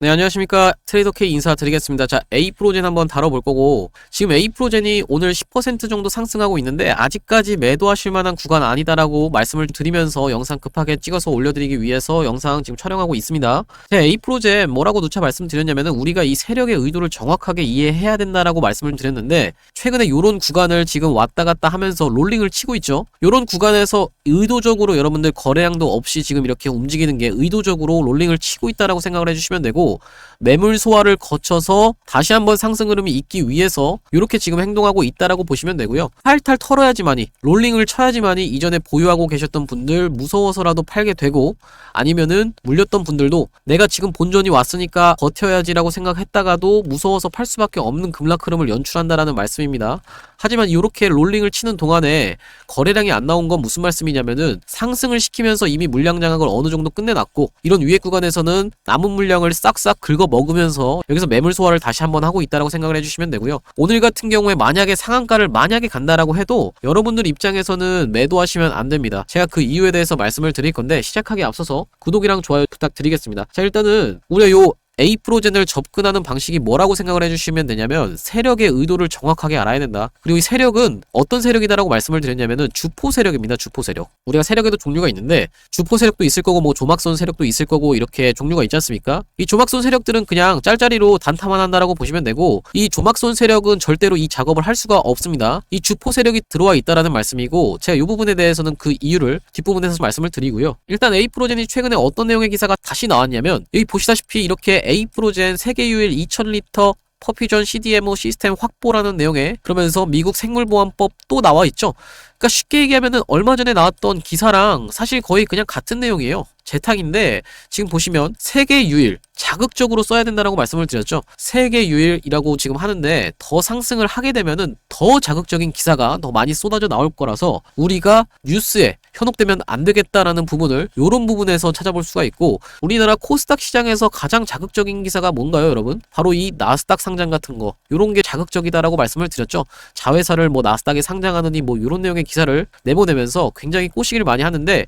네, 안녕하십니까. 트레이더 K 인사드리겠습니다. 자, A프로젠 한번 다뤄볼 거고, 지금 A프로젠이 오늘 10% 정도 상승하고 있는데, 아직까지 매도하실 만한 구간 아니다라고 말씀을 드리면서 영상 급하게 찍어서 올려드리기 위해서 영상 지금 촬영하고 있습니다. 자, A프로젠 뭐라고 누차 말씀드렸냐면은, 우리가 이 세력의 의도를 정확하게 이해해야 된다라고 말씀을 드렸는데, 최근에 요런 구간을 지금 왔다 갔다 하면서 롤링을 치고 있죠. 요런 구간에서 의도적으로 여러분들 거래량도 없이 지금 이렇게 움직이는 게 의도적으로 롤링을 치고 있다라고 생각을 해주시면 되고, 매물 소화를 거쳐서 다시 한번 상승 흐름이 있기 위해서 이렇게 지금 행동하고 있다라고 보시면 되고요. 탈탈 털어야지만이, 롤링을 쳐야지만이 이전에 보유하고 계셨던 분들 무서워서라도 팔게 되고, 아니면은 물렸던 분들도 내가 지금 본전이 왔으니까 버텨야지라고 생각했다가도 무서워서 팔 수밖에 없는 급락 흐름을 연출한다라는 말씀입니다. 하지만 이렇게 롤링을 치는 동안에 거래량이 안 나온 건 무슨 말씀이냐면은, 상승을 시키면서 이미 물량 장악을 어느 정도 끝내놨고, 이런 위에 구간에서는 남은 물량을 싹싹 긁어 먹으면서 여기서 매물 소화를 다시 한번 하고 있다라고 생각을 해주시면 되고요. 오늘 같은 경우에 만약에 상한가를 간다라고 해도 여러분들 입장에서는 매도하시면 안 됩니다. 제가 그 이유에 대해서 말씀을 드릴 건데, 시작하기에 앞서서 구독이랑 좋아요 부탁드리겠습니다. 자, 일단은 우리가 요 A프로젠을 접근하는 방식이 뭐라고 생각을 해주시면 되냐면, 세력의 의도를 정확하게 알아야 된다. 그리고 이 세력은 어떤 세력이다라고 말씀을 드렸냐면은 주포 세력입니다. 주포 세력. 우리가 세력에도 종류가 있는데, 주포 세력도 있을 거고 뭐 조막선 세력도 있을 거고 이렇게 종류가 있지 않습니까? 이 조막선 세력들은 그냥 짤짤이로 단타만 한다라고 보시면 되고, 이 조막선 세력은 절대로 이 작업을 할 수가 없습니다. 이 주포 세력이 들어와 있다라는 말씀이고, 제가 이 부분에 대해서는 그 이유를 뒷부분에서 말씀을 드리고요. 일단 A프로젠이 최근에 어떤 내용의 기사가 다시 나왔냐면, 여기 보시다시피 이렇게 A프로젠 세계 유일 2000리터 퍼퓨전 CDMO 시스템 확보라는 내용에, 그러면서 미국 생물보안법 또 나와 있죠. 그러니까 쉽게 얘기하면은 얼마 전에 나왔던 기사랑 사실 거의 그냥 같은 내용이에요. 재탕인데, 지금 보시면 세계 유일, 자극적으로 써야 된다라고 말씀을 드렸죠. 세계 유일이라고 지금 하는데, 더 상승을 하게 되면은 더 자극적인 기사가 더 많이 쏟아져 나올 거라서 우리가 뉴스에 현혹되면 안 되겠다라는 부분을 요런 부분에서 찾아볼 수가 있고, 우리나라 코스닥 시장에서 가장 자극적인 기사가 뭔가요, 여러분? 바로 이 나스닥 상장 같은 거, 요런 게 자극적이다라고 말씀을 드렸죠. 자회사를 뭐 나스닥에 상장하느니 뭐 요런 내용의 기사를 내보내면서 굉장히 꼬시기를 많이 하는데,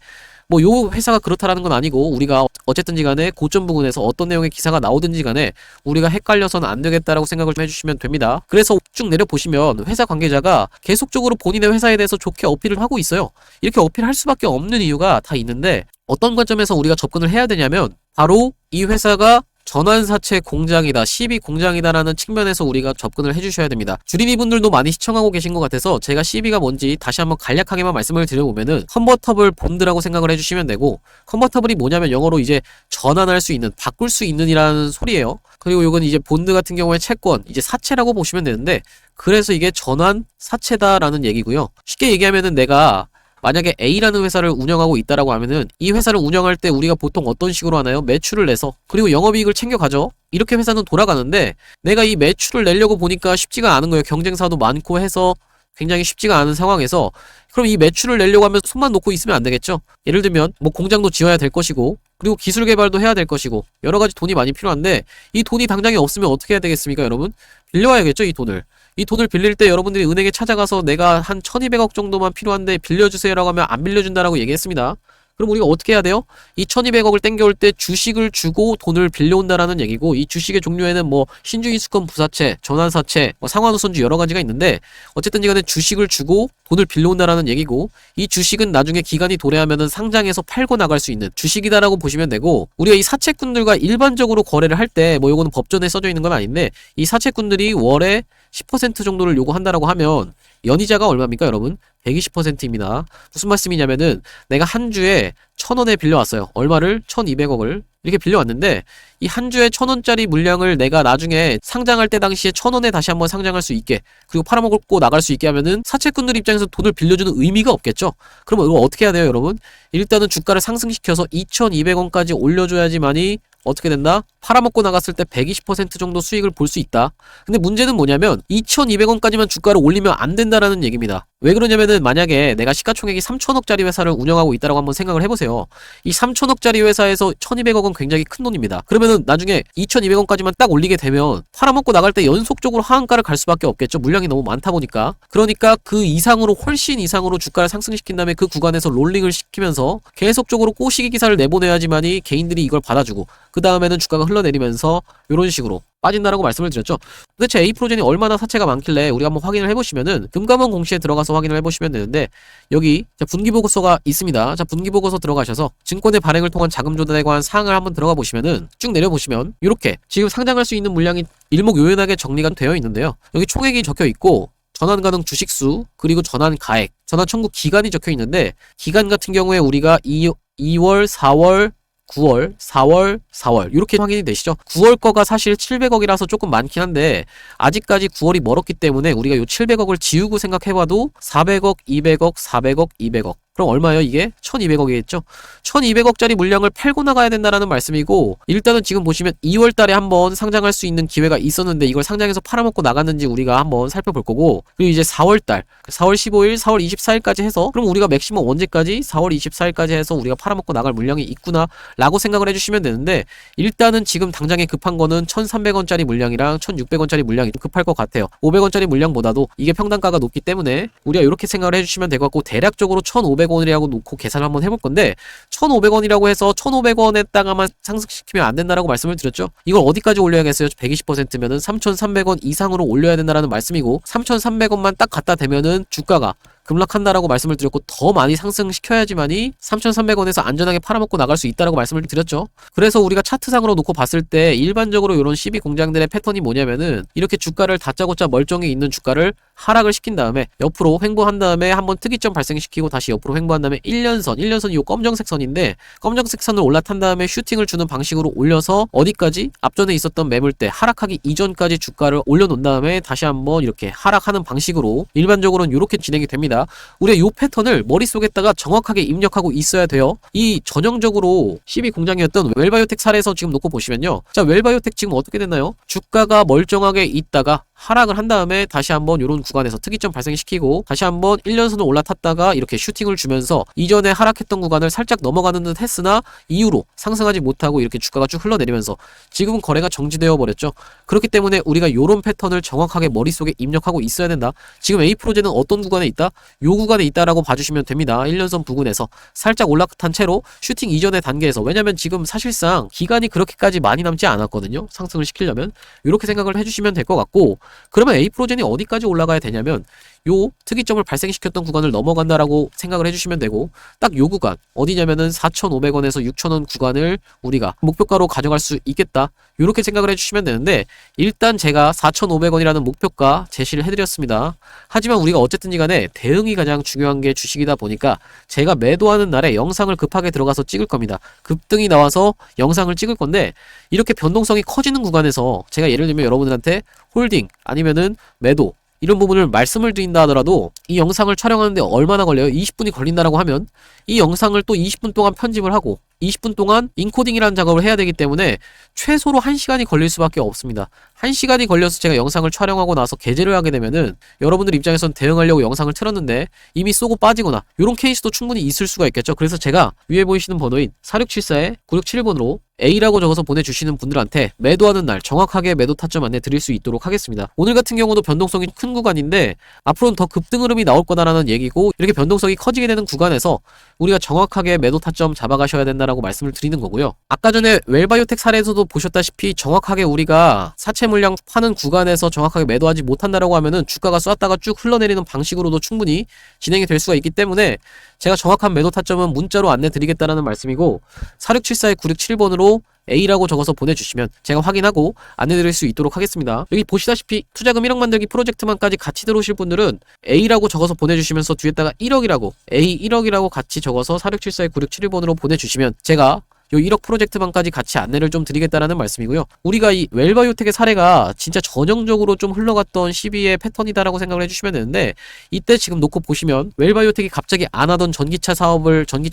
뭐 요 회사가 그렇다라는 건 아니고, 우리가 어쨌든지 간에 고점 부분에서 어떤 내용의 기사가 나오든지 간에 우리가 헷갈려서는 안 되겠다라고 생각을 좀 해주시면 됩니다. 그래서 쭉 내려보시면 회사 관계자가 계속적으로 본인의 회사에 대해서 좋게 어필을 하고 있어요. 이렇게 어필할 수밖에 없는 이유가 다 있는데, 어떤 관점에서 우리가 접근을 해야 되냐면, 바로 이 회사가 전환사채 공장이다, CB 공장이다라는 측면에서 우리가 접근을 해주셔야 됩니다. 주린이 분들도 많이 시청하고 계신 것 같아서 제가 CB가 뭔지 다시 한번 간략하게만 말씀을 드려보면은, 컨버터블 본드라고 생각을 해주시면 되고, 컨버터블이 뭐냐면 영어로 이제 전환할 수 있는, 바꿀 수 있는 이라는 소리예요. 그리고 요건 이제 본드 같은 경우에 채권, 이제 사채라고 보시면 되는데, 그래서 이게 전환 사채다라는 얘기고요. 쉽게 얘기하면은, 내가 만약에 A라는 회사를 운영하고 있다라고 하면은, 이 회사를 운영할 때 우리가 보통 어떤 식으로 하나요? 매출을 내서, 그리고 영업이익을 챙겨가죠. 이렇게 회사는 돌아가는데, 내가 이 매출을 내려고 보니까 쉽지가 않은 거예요. 경쟁사도 많고 해서 굉장히 쉽지가 않은 상황에서, 그럼 이 매출을 내려고 하면 손만 놓고 있으면 안 되겠죠. 예를 들면 뭐 공장도 지어야 될 것이고, 그리고 기술 개발도 해야 될 것이고, 여러 가지 돈이 많이 필요한데, 이 돈이 당장에 없으면 어떻게 해야 되겠습니까, 여러분? 빌려와야겠죠, 이 돈을. 이 돈을 빌릴 때 여러분들이 은행에 찾아가서 내가 한 1200억 정도만 필요한데 빌려주세요라고 하면 안 빌려준다라고 얘기했습니다. 그럼 우리가 어떻게 해야 돼요? 이 1200억을 땡겨올 때 주식을 주고 돈을 빌려온다라는 얘기고, 이 주식의 종류에는 뭐 신주인수권 부사채, 전환사채, 뭐 상환우선주 여러 가지가 있는데, 어쨌든 간에 주식을 주고 돈을 빌려온다라는 얘기고, 이 주식은 나중에 기간이 도래하면은 상장해서 팔고 나갈 수 있는 주식이다라고 보시면 되고, 우리가 이 사채꾼들과 일반적으로 거래를 할 때, 뭐 요거는 법전에 써져 있는 건 아닌데, 이 사채꾼들이 월에 10% 정도를 요구한다라고 하면 연이자가 얼마입니까, 여러분? 120%입니다. 무슨 말씀이냐면은, 내가 한 주에 1000원에 빌려왔어요. 얼마를? 1200억을 이렇게 빌려왔는데, 이 한 주에 1000원짜리 물량을 내가 나중에 상장할 때 당시에 1000원에 다시 한번 상장할 수 있게, 그리고 팔아먹고 나갈 수 있게 하면은 사채꾼들 입장에서 돈을 빌려주는 의미가 없겠죠. 그럼 이거 어떻게 해야 돼요, 여러분? 일단은 주가를 상승시켜서 2200원까지 올려줘야지만이 어떻게 된다? 팔아먹고 나갔을 때 120% 정도 수익을 볼 수 있다. 근데 문제는 뭐냐면, 2200원까지만 주가를 올리면 안 된다라는 얘기입니다. 왜 그러냐면은 만약에 내가 시가총액이 3천억짜리 회사를 운영하고 있다라고 한번 생각을 해보세요. 이 3천억짜리 회사에서 1200억은 굉장히 큰 돈입니다. 그러면은 나중에 2200원까지만 딱 올리게 되면 팔아먹고 나갈 때 연속적으로 하한가를 갈 수밖에 없겠죠. 물량이 너무 많다 보니까. 그러니까 그 이상으로 훨씬 이상으로 주가를 상승시킨 다음에 그 구간에서 롤링을 시키면서 계속적으로 꼬시기 기사를 내보내야지만이 개인들이 이걸 받아주고 그 다음에는 주가가 흘러내리면서 이런 식으로 빠진다라고 말씀을 드렸죠. 도대체 A프로젠이 얼마나 사채가 많길래 우리가 한번 확인을 해보시면은 금감원 공시에 들어가서 확인을 해보시면 되는데 여기 분기보고서가 있습니다. 자, 분기보고서 들어가셔서 증권의 발행을 통한 자금 조달에 관한 사항을 한번 들어가 보시면은 쭉 내려보시면 이렇게 지금 상장할 수 있는 물량이 일목요연하게 정리가 되어 있는데요. 여기 총액이 적혀 있고 전환 가능 주식수 그리고 전환 가액, 전환 청구 기간이 적혀 있는데 기간 같은 경우에 우리가 2월, 4월, 9월, 4월 이렇게 확인이 되시죠? 9월 거가 사실 700억이라서 조금 많긴 한데 아직까지 9월이 멀었기 때문에 우리가 요 700억을 지우고 생각해봐도 400억, 200억, 400억, 200억 그럼 얼마예요 이게? 1200억이겠죠? 1200억짜리 물량을 팔고 나가야 된다는 말씀이고 일단은 지금 보시면 2월 달에 한번 상장할 수 있는 기회가 있었는데 이걸 상장해서 팔아먹고 나갔는지 우리가 한번 살펴볼 거고 그리고 이제 4월 달 4월 15일, 4월 24일까지 해서 그럼 우리가 맥시멈 언제까지? 4월 24일까지 해서 우리가 팔아먹고 나갈 물량이 있구나 라고 생각을 해주시면 되는데 일단은 지금 당장에 급한 거는 1300원짜리 물량이랑 1600원짜리 물량이 급할 것 같아요. 500원짜리 물량보다도 이게 평단가가 높기 때문에 우리가 이렇게 생각을 해주시면 될 것 같고 대략적으로 1500원이라고 놓고 계산을 한번 해볼 건데 1500원이라고 해서 1500원에다가만 상승시키면 안 된다라고 말씀을 드렸죠. 이걸 어디까지 올려야겠어요? 120%면은 3300원 이상으로 올려야 된다라는 말씀이고 3300원만 딱 갖다 대면은 주가가 급락한다라고 말씀을 드렸고 더 많이 상승시켜야지만이 3,300원에서 안전하게 팔아먹고 나갈 수 있다라고 말씀을 드렸죠. 그래서 우리가 차트상으로 놓고 봤을 때 일반적으로 이런 CB 공장들의 패턴이 뭐냐면은 이렇게 주가를 다짜고짜 멀쩡히 있는 주가를 하락을 시킨 다음에 옆으로 횡보한 다음에 한번 특이점 발생시키고 다시 옆으로 횡보한 다음에 1년선이 요 검정색 선인데 검정색 선을 올라탄 다음에 슈팅을 주는 방식으로 올려서 어디까지? 앞전에 있었던 매물대 하락하기 이전까지 주가를 올려놓은 다음에 다시 한번 이렇게 하락하는 방식으로 일반적으로는 이렇게 진행이 됩니다. 우리가 이 패턴을 머릿속에다가 정확하게 입력하고 있어야 돼요. 이 전형적으로 CB 공장이었던 웰바이오텍 사례에서 지금 놓고 보시면요. 자, 웰바이오텍 지금 어떻게 됐나요? 주가가 멀쩡하게 있다가 하락을 한 다음에 다시 한번 이런 구간에서 특이점 발생시키고 다시 한번 1년선을 올라탔다가 이렇게 슈팅을 주면서 이전에 하락했던 구간을 살짝 넘어가는 듯 했으나 이후로 상승하지 못하고 이렇게 주가가 쭉 흘러내리면서 지금은 거래가 정지되어 버렸죠. 그렇기 때문에 우리가 이런 패턴을 정확하게 머릿속에 입력하고 있어야 된다. 지금 A프로제는 어떤 구간에 있다? 요 구간에 있다라고 봐주시면 됩니다. 1년선 부근에서 살짝 올라탄 채로 슈팅 이전의 단계에서 왜냐면 지금 사실상 기간이 그렇게까지 많이 남지 않았거든요. 상승을 시키려면 이렇게 생각을 해주시면 될 것 같고 그러면 A프로젠이 어디까지 올라가야 되냐면 요 특이점을 발생시켰던 구간을 넘어간다라고 생각을 해주시면 되고 딱 요 구간 어디냐면은 4,500원에서 6,000원 구간을 우리가 목표가로 가져갈 수 있겠다 요렇게 생각을 해주시면 되는데 일단 제가 4,500원이라는 목표가 제시를 해드렸습니다. 하지만 우리가 어쨌든 간에 대응이 가장 중요한 게 주식이다 보니까 제가 매도하는 날에 영상을 급하게 들어가서 찍을 겁니다. 급등이 나와서 영상을 찍을 건데 이렇게 변동성이 커지는 구간에서 제가 예를 들면 여러분들한테 홀딩 아니면은 매도 이런 부분을 말씀을 드린다 하더라도 이 영상을 촬영하는데 얼마나 걸려요? 20분이 걸린다라고 하면 이 영상을 또 20분 동안 편집을 하고 20분 동안 인코딩이라는 작업을 해야 되기 때문에 최소로 1시간이 걸릴 수밖에 없습니다. 1시간이 걸려서 제가 영상을 촬영하고 나서 게재를 하게 되면은 여러분들 입장에선 대응하려고 영상을 틀었는데 이미 쏘고 빠지거나 이런 케이스도 충분히 있을 수가 있겠죠. 그래서 제가 위에 보이시는 번호인 4674-9671번으로 A라고 적어서 보내주시는 분들한테 매도하는 날 정확하게 매도 타점 안내 드릴 수 있도록 하겠습니다. 오늘 같은 경우도 변동성이 큰 구간인데 앞으로는 더 급등 흐름이 나올 거다라는 얘기고 이렇게 변동성이 커지게 되는 구간에서 우리가 정확하게 매도 타점 잡아가셔야 된다라고 말씀을 드리는 거고요. 아까 전에 웰바이오텍 사례에서도 보셨다시피 정확하게 우리가 사채 물량 파는 구간에서 정확하게 매도하지 못한다라고 하면은 주가가 쐈다가 쭉 흘러내리는 방식으로도 충분히 진행이 될 수가 있기 때문에 제가 정확한 매도 타점은 문자로 안내 드리겠다라는 말씀이고 4674-9671번으로 A라고 적어서 보내주시면 제가 확인하고 안내드릴 수 있도록 하겠습니다. 여기 보시다시피 투자금 1억 만들기 프로젝트만까지 같이 들어오실 분들은 A라고 적어서 보내주시면서 뒤에다가 1억이라고 A 1억이라고 같이 적어서 4674-9671번으로 보내주시면 제가 요 1억 프로젝트만까지 같이 안내를 좀 드리겠다라는 말씀이고요. 우리가 이 웰바이오텍의 사례가 진짜 전형적으로 좀 흘러갔던 CB의 패턴이다라고 생각을 해주시면 되는데 이때 지금 놓고 보시면 웰바이오텍이 갑자기 안 하던 전기차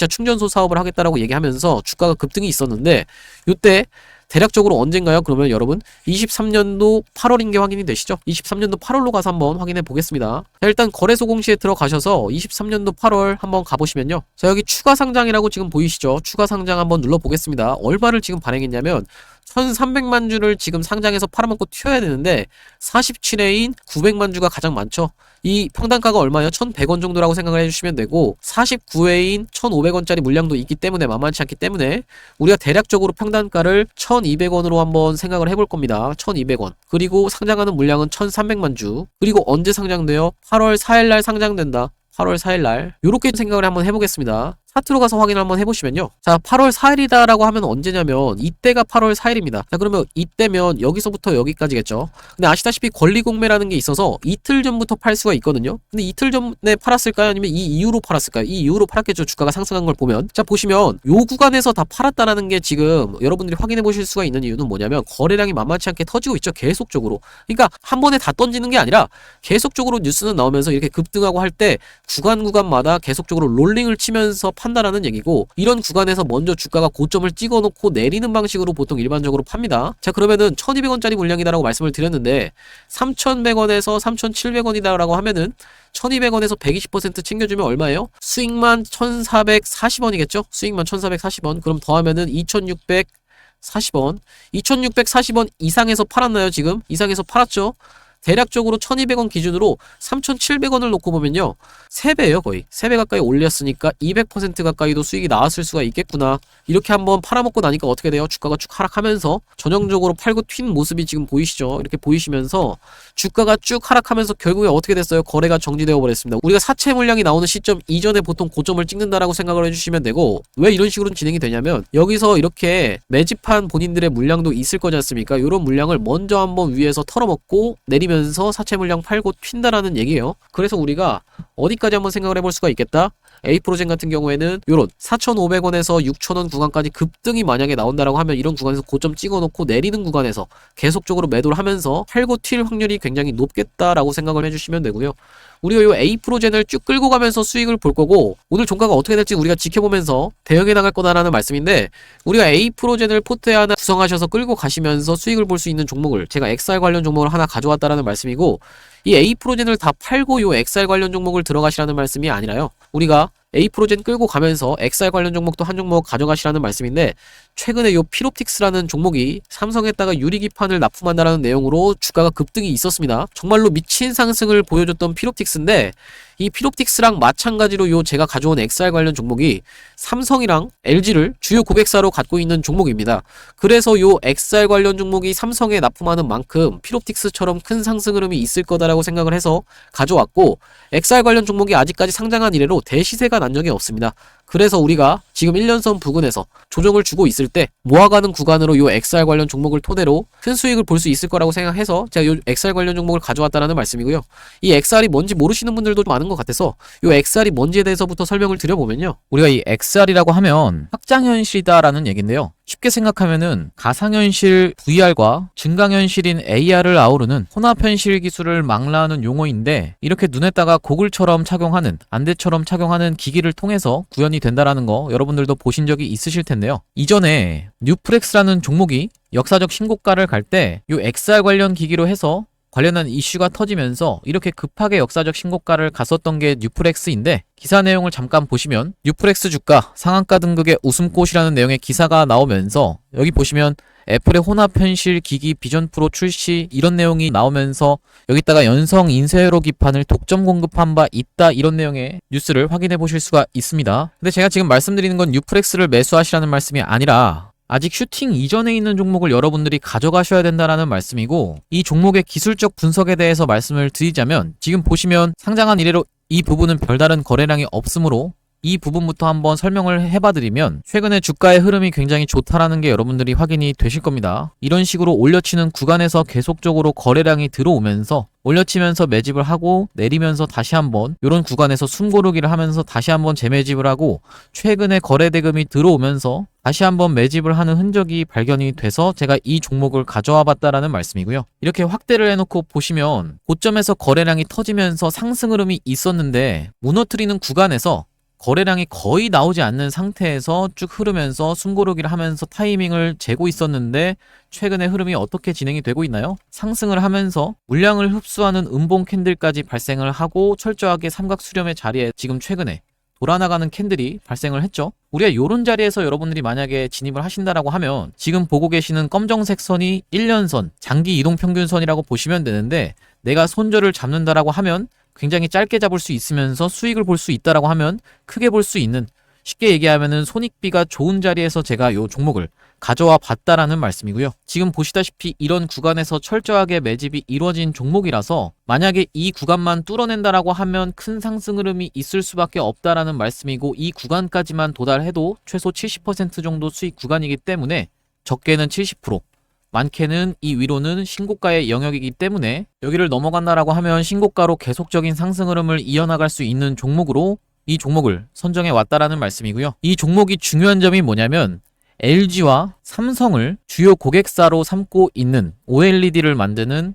충전소 사업을 하겠다라고 얘기하면서 주가가 급등이 있었는데 이때 대략적으로 언젠가요? 그러면 여러분 23년도 8월인 게 확인이 되시죠? 23년도 8월로 가서 한번 확인해 보겠습니다. 자, 일단 거래소 공시에 들어가셔서 23년도 8월 한번 가보시면요. 자, 여기 추가 상장이라고 지금 보이시죠? 추가 상장 한번 눌러 보겠습니다. 얼마를 지금 발행했냐면 1300만 주를 지금 상장해서 팔아먹고 튀어야 되는데 47회인 900만 주가 가장 많죠. 이 평단가가 얼마예요? 1100원 정도라고 생각을 해주시면 되고 49회인 1500원짜리 물량도 있기 때문에 만만치 않기 때문에 우리가 대략적으로 평단가를 1200원으로 한번 생각을 해볼 겁니다. 1200원. 그리고 상장하는 물량은 1300만 주. 그리고 언제 상장돼요? 8월 4일날 상장된다. 8월 4일날 요렇게 생각을 한번 해보겠습니다. 차트로 가서 확인을 한번 해보시면요. 자, 8월 4일이다 라고 하면 언제냐면 이때가 8월 4일입니다. 자, 그러면 이때면 여기서부터 여기까지겠죠. 근데 아시다시피 권리공매라는 게 있어서 이틀 전부터 팔 수가 있거든요. 근데 이틀 전에 팔았을까요? 아니면 이 이후로 팔았을까요? 이 이후로 팔았겠죠. 주가가 상승한 걸 보면. 자, 보시면 요 구간에서 다 팔았다라는 게 지금 여러분들이 확인해 보실 수가 있는 이유는 뭐냐면 거래량이 만만치 않게 터지고 있죠. 계속적으로. 그러니까 한 번에 다 던지는 게 아니라 계속적으로 뉴스는 나오면서 이렇게 급등하고 할 때 구간마다 계속적으로 롤링을 치면서 판다라는 얘기고 이런 구간에서 먼저 주가가 고점을 찍어놓고 내리는 방식으로 보통 일반적으로 팝니다. 자, 그러면은 1200원짜리 물량이다라고 말씀을 드렸는데 3100원에서 3700원이다라고 하면은 1200원에서 120% 챙겨주면 얼마예요? 수익만 1440원이겠죠? 수익만 1440원. 그럼 더하면은 2640원. 2640원 이상에서 팔았나요, 지금? 이상에서 팔았죠? 대략적으로 1200원 기준으로 3700원을 놓고 보면요. 3배예요, 거의. 3배 가까이 올렸으니까 200% 가까이도 수익이 나왔을 수가 있겠구나. 이렇게 한번 팔아먹고 나니까 어떻게 돼요? 주가가 쭉 하락하면서 전형적으로 팔고 튄 모습이 지금 보이시죠? 이렇게 보이시면서 주가가 쭉 하락하면서 결국에 어떻게 됐어요? 거래가 정지되어 버렸습니다. 우리가 사채 물량이 나오는 시점 이전에 보통 고점을 찍는다라고 생각을 해주시면 되고 왜 이런 식으로 진행이 되냐면 여기서 이렇게 매집한 본인들의 물량도 있을 거지 않습니까? 이런 물량을 먼저 한번 위에서 털어먹고 내리면서 사채 물량 팔고 튄다라는 얘기예요. 그래서 우리가 어디까지 한번 생각을 해볼 수가 있겠다? A프로젠 같은 경우에는 요런 4,500원에서 6,000원 구간까지 급등이 만약에 나온다라고 하면 이런 구간에서 고점 찍어놓고 내리는 구간에서 계속적으로 매도를 하면서 팔고 튈 확률이 굉장히 높겠다라고 생각을 해주시면 되고요. 우리가 요 A프로젠을 쭉 끌고 가면서 수익을 볼 거고 오늘 종가가 어떻게 될지 우리가 지켜보면서 대응해 나갈 거다라는 말씀인데 우리가 A프로젠을 포트에 하나 구성하셔서 끌고 가시면서 수익을 볼 수 있는 종목을 제가 XR 관련 종목을 하나 가져왔다라는 말씀이고 이 A프로젠을 다 팔고 요 XR 관련 종목을 들어가시라는 말씀이 아니라요. 우리가 A프로젠 끌고 가면서 XR 관련 종목도 한 종목 가져가시라는 말씀인데 최근에 요 필옵틱스라는 종목이 삼성에다가 유리기판을 납품한다라는 내용으로 주가가 급등이 있었습니다. 정말로 미친 상승을 보여줬던 필옵틱스인데 이 필옵틱스랑 마찬가지로 요 제가 가져온 XR 관련 종목이 삼성이랑 LG를 주요 고객사로 갖고 있는 종목입니다. 그래서 요 XR 관련 종목이 삼성에 납품하는 만큼 필옵틱스처럼 큰 상승 흐름이 있을 거다라고 생각을 해서 가져왔고 XR 관련 종목이 아직까지 상장한 이래로 대시세가 난 적이 없습니다. 그래서 우리가 지금 1년선 부근에서 조정을 주고 있을 때 모아가는 구간으로 요 XR 관련 종목을 토대로 큰 수익을 볼 수 있을 거라고 생각해서 제가 요 XR 관련 종목을 가져왔다라는 말씀이고요. 이 XR이 뭔지 모르시는 분들도 많은 것 같아서 요 XR이 뭔지에 대해서부터 설명을 드려보면요. 우리가 이 XR이라고 하면 확장현실이다라는 얘기인데요. 쉽게 생각하면은 가상현실 VR과 증강현실인 AR을 아우르는 혼합현실 기술을 망라하는 용어인데 이렇게 눈에다가 고글처럼 착용하는 안대처럼 착용하는 기기를 통해서 구현이 된다라는 거 여러분들도 보신 적이 있으실 텐데요. 이전에 뉴프렉스라는 종목이 역사적 신고가를 갈 때 이 XR 관련 기기로 해서 관련한 이슈가 터지면서 이렇게 급하게 역사적 신고가를 갔었던 게 뉴프렉스인데 기사 내용을 잠깐 보시면 뉴프렉스 주가 상한가 등극의 웃음꽃이라는 내용의 기사가 나오면서 여기 보시면 애플의 혼합현실 기기 비전 프로 출시 이런 내용이 나오면서 여기다가 연성 인쇄회로 기판을 독점 공급한 바 있다 이런 내용의 뉴스를 확인해 보실 수가 있습니다. 근데 제가 지금 말씀드리는 건 뉴프렉스를 매수하시라는 말씀이 아니라 아직 슈팅 이전에 있는 종목을 여러분들이 가져가셔야 된다라는 말씀이고 이 종목의 기술적 분석에 대해서 말씀을 드리자면 지금 보시면 상장한 이래로 이 부분은 별다른 거래량이 없으므로 이 부분부터 한번 설명을 해봐드리면 최근에 주가의 흐름이 굉장히 좋다라는 게 여러분들이 확인이 되실 겁니다. 이런 식으로 올려치는 구간에서 계속적으로 거래량이 들어오면서 올려치면서 매집을 하고 내리면서 다시 한번 이런 구간에서 숨고르기를 하면서 다시 한번 재매집을 하고 최근에 거래 대금이 들어오면서 다시 한번 매집을 하는 흔적이 발견이 돼서 제가 이 종목을 가져와 봤다라는 말씀이고요. 이렇게 확대를 해놓고 보시면 고점에서 거래량이 터지면서 상승 흐름이 있었는데 무너뜨리는 구간에서 거래량이 거의 나오지 않는 상태에서 쭉 흐르면서 숨고르기를 하면서 타이밍을 재고 있었는데 최근에 흐름이 어떻게 진행이 되고 있나요? 상승을 하면서 물량을 흡수하는 음봉 캔들까지 발생을 하고 철저하게 삼각 수렴의 자리에 지금 최근에 돌아나가는 캔들이 발생을 했죠. 우리가 요런 자리에서 여러분들이 만약에 진입을 하신다라고 하면 지금 보고 계시는 검정색 선이 1년선, 장기 이동평균선이라고 보시면 되는데 내가 손절을 잡는다라고 하면 굉장히 짧게 잡을 수 있으면서 수익을 볼 수 있다라고 하면 크게 볼 수 있는, 쉽게 얘기하면은 손익비가 좋은 자리에서 제가 요 종목을 가져와 봤다라는 말씀이고요. 지금 보시다시피 이런 구간에서 철저하게 매집이 이루어진 종목이라서 만약에 이 구간만 뚫어낸다라고 하면 큰 상승 흐름이 있을 수밖에 없다라는 말씀이고, 이 구간까지만 도달해도 최소 70% 정도 수익 구간이기 때문에 적게는 70%, 많게는 이 위로는 신고가의 영역이기 때문에 여기를 넘어간다라고 하면 신고가로 계속적인 상승 흐름을 이어나갈 수 있는 종목으로 이 종목을 선정해 왔다라는 말씀이고요. 이 종목이 중요한 점이 뭐냐면 LG와 삼성을 주요 고객사로 삼고 있는 OLED를 만드는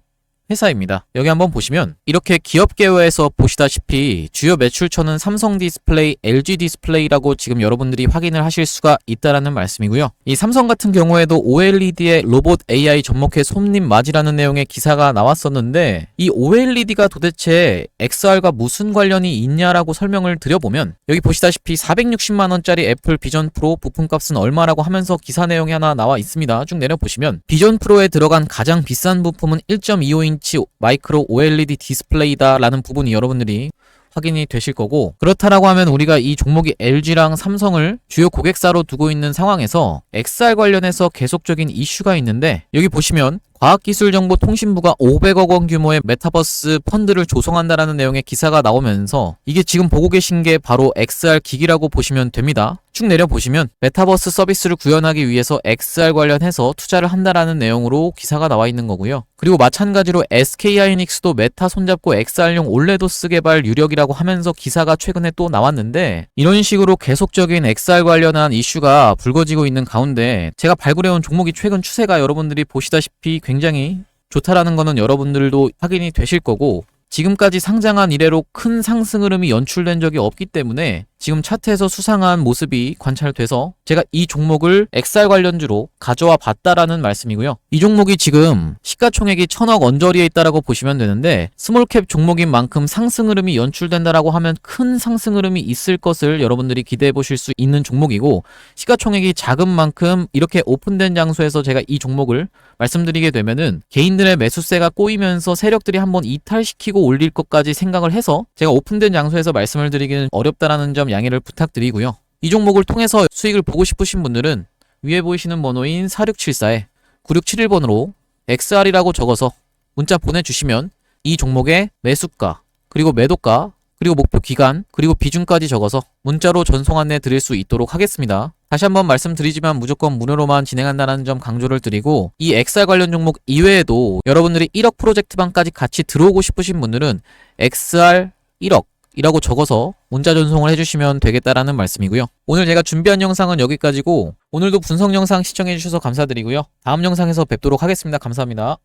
회사입니다. 여기 한번 보시면 이렇게 기업계열에서 보시다시피 주요 매출처는 삼성 디스플레이, LG 디스플레이라고 지금 여러분들이 확인을 하실 수가 있다라는 말씀이고요. 이 삼성 같은 경우에도 OLED의 로봇 AI 접목해 손님 맞이라는 내용의 기사가 나왔었는데 이 OLED가 도대체 XR과 무슨 관련이 있냐라고 설명을 드려보면 여기 보시다시피 460만원짜리 애플 비전 프로 부품값은 얼마라고 하면서 기사 내용이 하나 나와 있습니다. 쭉 내려보시면 비전 프로에 들어간 가장 비싼 부품은 1.25인치 마이크로 OLED 디스플레이다라는 부분이 여러분들이 확인이 되실 거고, 그렇다라고 하면 우리가 이 종목이 LG랑 삼성을 주요 고객사로 두고 있는 상황에서 XR 관련해서 계속적인 이슈가 있는데 여기 보시면 과학기술정보통신부가 500억 원 규모의 메타버스 펀드를 조성한다라는 내용의 기사가 나오면서 이게 지금 보고 계신 게 바로 XR 기기라고 보시면 됩니다. 쭉 내려보시면 메타버스 서비스를 구현하기 위해서 XR 관련해서 투자를 한다라는 내용으로 기사가 나와 있는 거고요. 그리고 마찬가지로 SK하이닉스도 메타 손잡고 XR용 올레도스 개발 유력이라고 하면서 기사가 최근에 또 나왔는데 이런 식으로 계속적인 XR 관련한 이슈가 불거지고 있는 가운데 제가 발굴해온 종목이 최근 추세가 여러분들이 보시다시피 굉장히 좋다라는 거는 여러분들도 확인이 되실 거고, 지금까지 상장한 이래로 큰 상승 흐름이 연출된 적이 없기 때문에 지금 차트에서 수상한 모습이 관찰돼서 제가 이 종목을 XR 관련주로 가져와 봤다라는 말씀이고요. 이 종목이 지금 시가총액이 1000억 언저리에 있다라고 보시면 되는데 스몰캡 종목인 만큼 상승 흐름이 연출된다라고 하면 큰 상승 흐름이 있을 것을 여러분들이 기대해 보실 수 있는 종목이고, 시가총액이 작은 만큼 이렇게 오픈된 장소에서 제가 이 종목을 말씀드리게 되면은 개인들의 매수세가 꼬이면서 세력들이 한번 이탈시키고 올릴 것까지 생각을 해서 제가 오픈된 장소에서 말씀을 드리기는 어렵다라는 점 양해를 부탁드리고요. 이 종목을 통해서 수익을 보고 싶으신 분들은 위에 보이시는 번호인 4674에 9671번으로 XR이라고 적어서 문자 보내주시면 이 종목의 매수가, 그리고 매도가, 그리고 목표 기간, 그리고 비중까지 적어서 문자로 전송 안내 드릴 수 있도록 하겠습니다. 다시 한번 말씀드리지만 무조건 무료로만 진행한다는 점 강조를 드리고, 이 XR 관련 종목 이외에도 여러분들이 1억 프로젝트방까지 같이 들어오고 싶으신 분들은 XR 1억 이라고 적어서 문자 전송을 해주시면 되겠다라는 말씀이고요. 오늘 제가 준비한 영상은 여기까지고 오늘도 분석 영상 시청해주셔서 감사드리고요. 다음 영상에서 뵙도록 하겠습니다. 감사합니다.